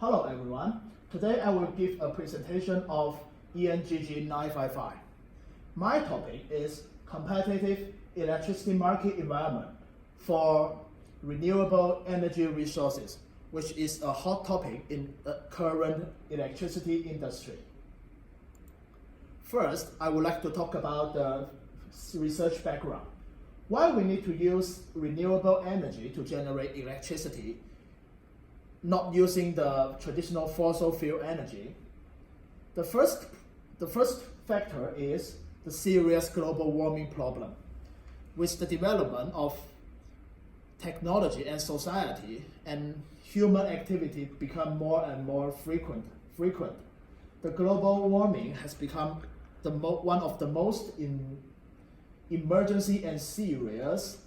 Hello everyone. Today I will give a presentation of ENGG955. My topic is competitive electricity market environment for renewable energy resources, which is a hot topic in the current electricity industry. First, I would like to talk about the research background. Why we need to use renewable energy to generate electricity, not using the traditional fossil fuel energy. The first factor is the serious global warming problem. With the development of technology and society, and human activity become more and more frequent, the global warming has become one of the most emergent and serious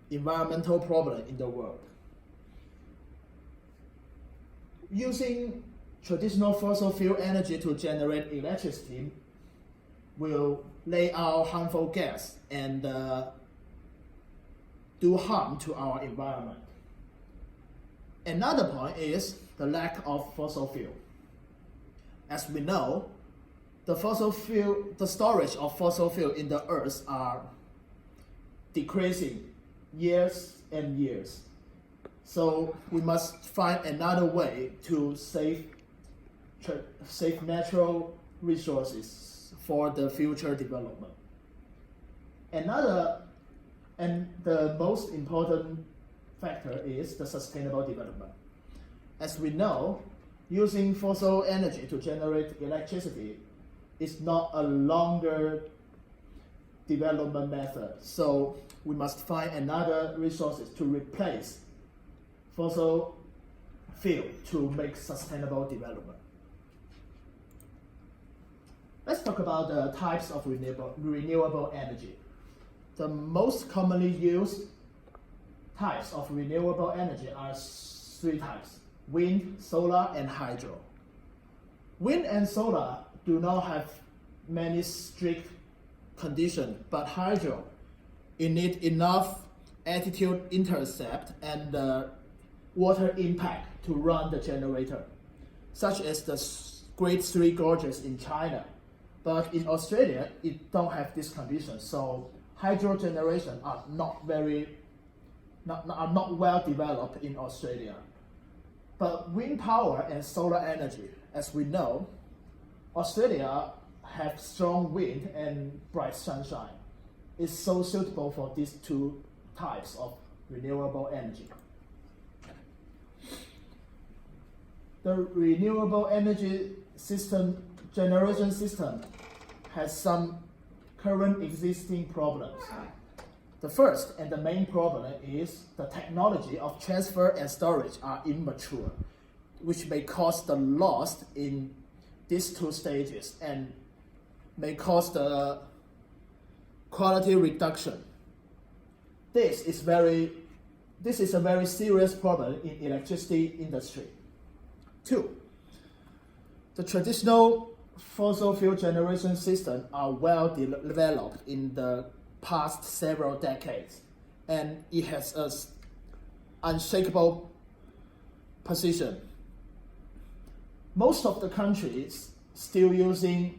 environmental problem in the world. Using traditional fossil fuel energy to generate electricity will lay out harmful gas and do harm to our environment. Another point is the lack of fossil fuel. As we know, the storage of fossil fuel in the earth are decreasing years and years. So we must find another way to save natural resources for the future development. Another and the most important factor is the sustainable development. As we know, using fossil energy to generate electricity is not a longer development method. So we must find another resources to replace fossil fuel to make sustainable development. Let's talk about the types of renewable energy. The most commonly used types of renewable energy are three types: wind, solar, and hydro. Wind and solar do not have many strict conditions, but hydro, it needs enough altitude intercept and water impact to run the generator, such as the Great Three Gorges in China. But in Australia, it don't have this condition, so hydro generation are not well developed in Australia. But wind power and solar energy, as we know, Australia have strong wind and bright sunshine. It's so suitable for these two types of renewable energy. The renewable energy generation system has some current existing problems. The first and the main problem is the technology of transfer and storage are immature, which may cause the loss in these two stages and may cause the quality reduction. This is a very serious problem in electricity industry. 2. The traditional fossil fuel generation systems are well developed in the past several decades, and it has an unshakable position. Most of the countries still using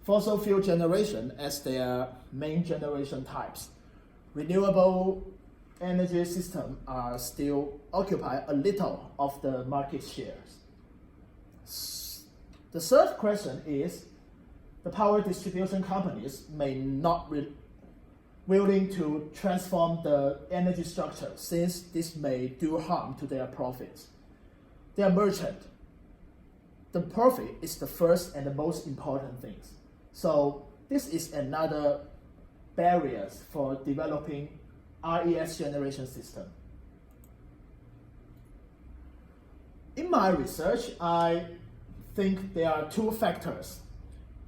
fossil fuel generation as their main generation types. Renewable energy systems are still occupy a little of the market shares. The third question is the power distribution companies may not be willing to transform the energy structure, since this may do harm to their profits. They are merchant. The profit is the first and the most important thing. So this is another barrier for developing RES generation system. In my research, I think there are two factors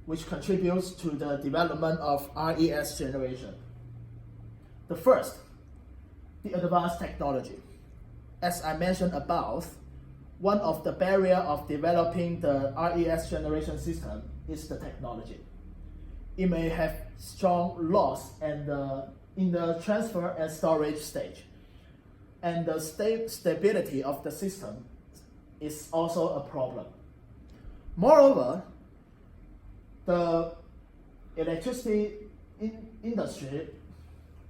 which contributes to the development of RES generation. The first, the advanced technology. As I mentioned above, one of the barriers of developing the RES generation system is the technology. It may have strong loss and in the transfer and storage stage. and the stability of the system is also a problem. Moreover, the electricity industry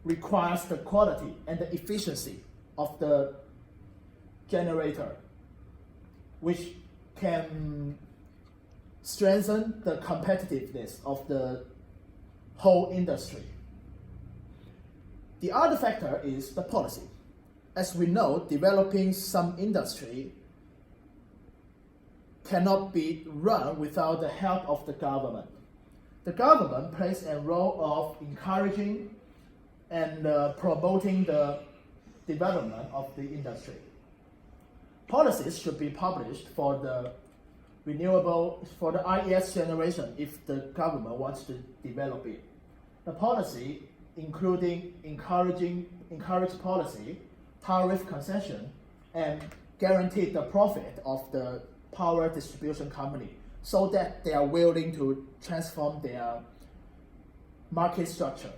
requires the quality and the efficiency of the generator, which can strengthen the competitiveness of the whole industry. The other factor is the policy. As we know, developing some industry cannot be run without the help of the government. The government plays a role of encouraging and promoting the development of the industry. Policies should be published for the IES generation if the government wants to develop it. The policy including encourage policy, tariff concession, and guarantee the profit of the power distribution company so that they are willing to transform their market structure.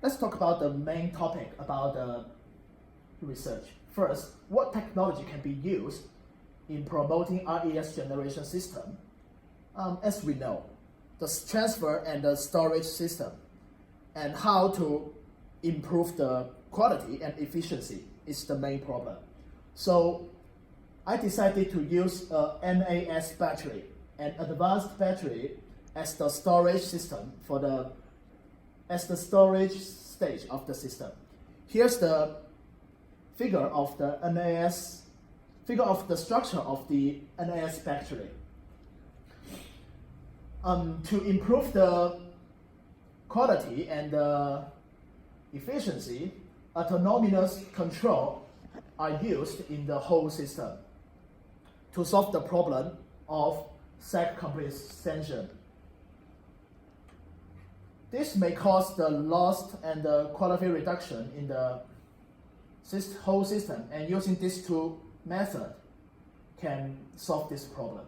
Let's talk about the main topic about the research. First, what technology can be used in promoting RES generation system? As we know, the transfer and the storage system and how to improve the quality and efficiency is the main problem. So I decided to use a NAS battery, an advanced battery, as the storage system as the storage stage of the system. Here's the figure of the structure of the NAS battery. To improve the quality and the efficiency, autonomous control are used in the whole system to solve the problem of sag compression. This may cause the loss and the quality reduction in the whole system, and using these two methods can solve this problem.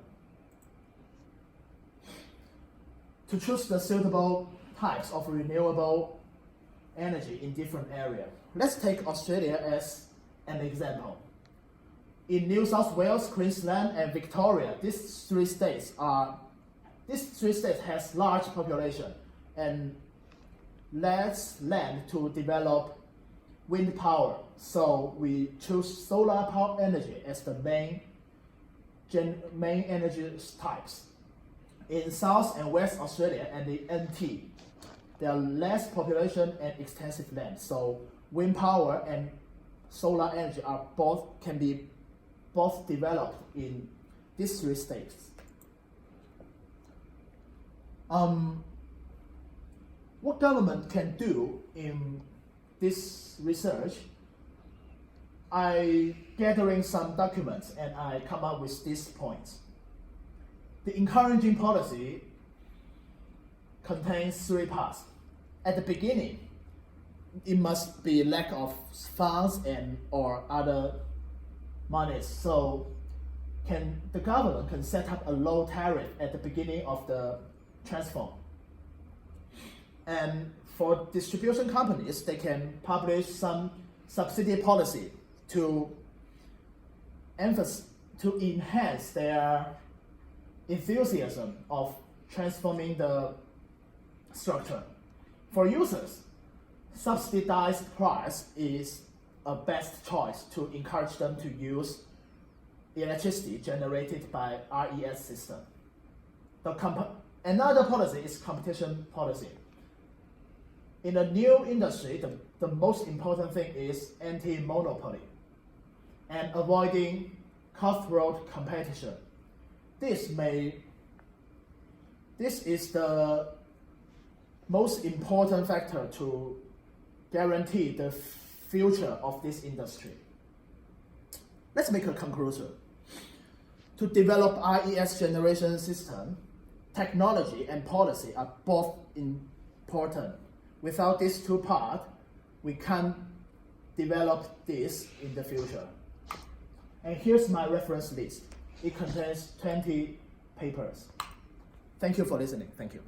To choose the suitable types of renewable energy in different areas. Let's take Australia as an example. In New South Wales, Queensland, and Victoria, these three states has large population and less land to develop wind power. So we choose solar power energy as the main energy types. In South and West Australia and the NT, there are less population and extensive land. So wind power and solar energy can be developed in these three states. What government can do in this research? I gathering some documents and I come up with these points. The encouraging policy contains three parts. At the beginning, it must be lack of funds or other monies. So the government can set up a low tariff at the beginning of the transform. And for distribution companies, they can publish some subsidy policy to enhance their enthusiasm of transforming the structure. For users, subsidized price is a best choice to encourage them to use electricity generated by RES system. Another policy is competition policy. In a new industry, the most important thing is anti-monopoly and avoiding cutthroat competition. This is the most important factor to guarantee the future of this industry. Let's make a conclusion. To develop RES generation system, technology and policy are both important. Without these two parts, we can't develop this in the future. And here's my reference list. It contains 20 papers. Thank you for listening. Thank you.